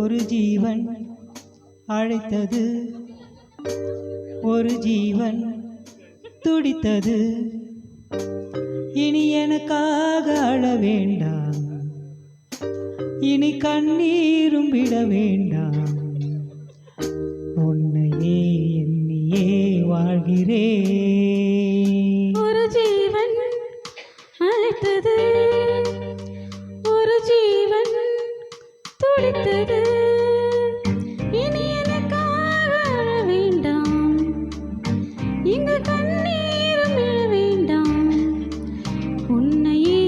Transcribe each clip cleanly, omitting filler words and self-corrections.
ஒரு ஜீவன் அழைத்தது, ஒரு ஜீவன் துடித்தது. இனி எனக்காக அழ வேண்டாம், இனி கண்ணீரும் விட வேண்டாம். உன்னையே எண்ணியே வாழ்கிறேன். ஒரு ஜீவன் அழைத்தது, ஒரு ஜீவன் துடித்தது. இனி எனக்காக அழ வேண்டாம், இங்கு கண்ணீரும் விழ வேண்டாம். உன்னையே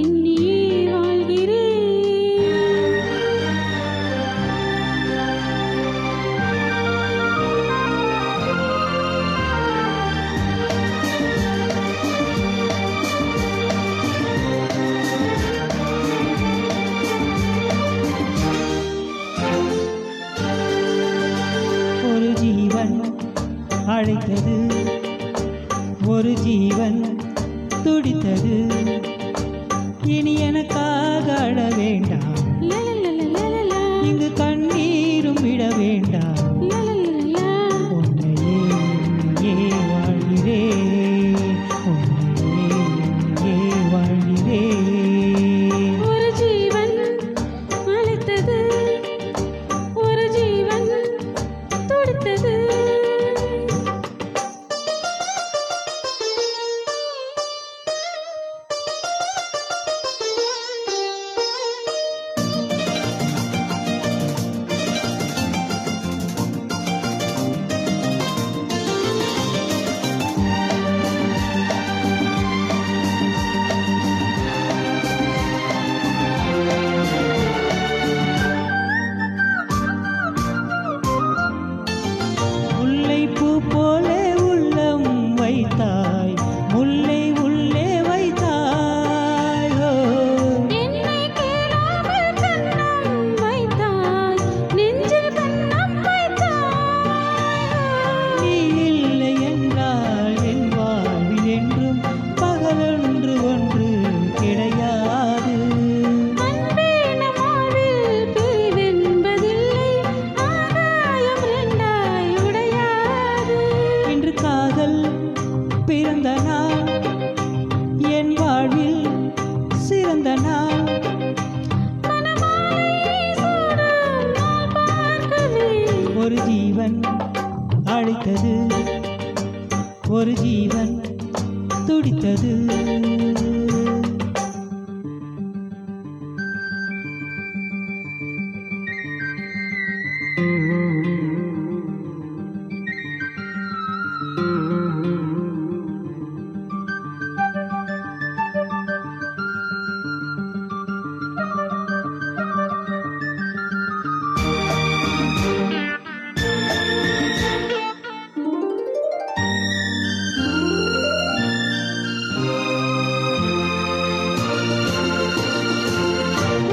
எண்ணியே வாழ்கிறேன். ஒரு ஜீவன் அழைத்தது, ஒரு ஜீவன் துடித்தது. இனி எனக்காக அழ வேண்டாம், இங்கு கண்ணீரும் விட வேண்டாம். உன்னையே எண்ணியே வாழ்கிறேன், உன்னையே எண்ணியே வாழ்கிறேன். ஒரு ஜீவன் அழைத்தது, ஒரு ஜீவன் துடித்தது. முல்லைப்பூ போலே உள்ளம் வைத்தாய், முல்லை உள்ளே வைத்தாய். ஓ, என்னை கேளாமல் கண்ணம் வைத்தாய், நெஞ்சில் கண்ணம் வைத்தாய். நீ இல்லை என்றால் என் வாழ்வில் என்றும் பகலொன்று ஒன்று கிடையாது. அன்பே நம் வாழ்வில் பிரிவென்பதில்லை, ஆகாயம் இரண்டாய் உடையாது. இன்று காதல் பிறந்த நாள், என் வாழ்வில் சிறந்த நாள். மணமாலை சூடும் நாள் பார்க்கவே. ஒரு ஜீவன் அழைத்தது, ஒரு ஜீவன் துடித்தது.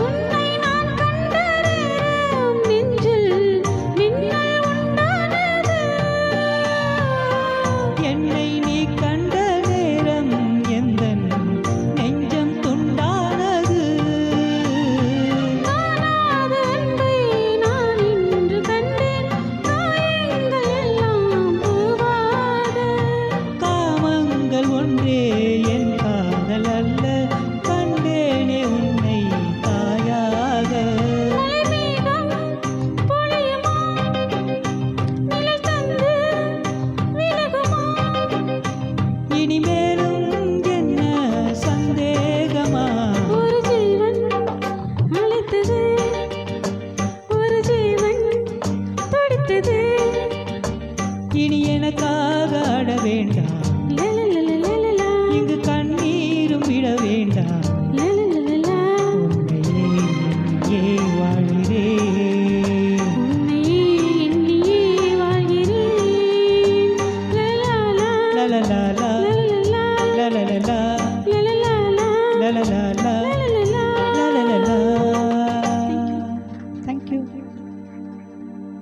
உன்னை நான் கண்ட நேரம் நெஞ்சில் மின்னல் உண்டானது. என்னை நீ கண்ட நேரம் எந்தன் நெஞ்சம் துண்டானது. காணாத அன்பை நான் இன்று கண்டேன், காயங்கள் எல்லாம் போவாத. காமங்கள் ஒன்றே என் காதல் அல்ல, கண்டேனே உன்னை தாயாக. மலைமேகம் பொழியுமா, நிழல் தந்து விலகுமா. இனிமேலும் என்ன சந்தேகமா? ஒரு ஜீவன் அழைத்தது, ஒரு ஜீவன் துடித்தது. இனி எனக்காக அழ வேண்டாம், லலல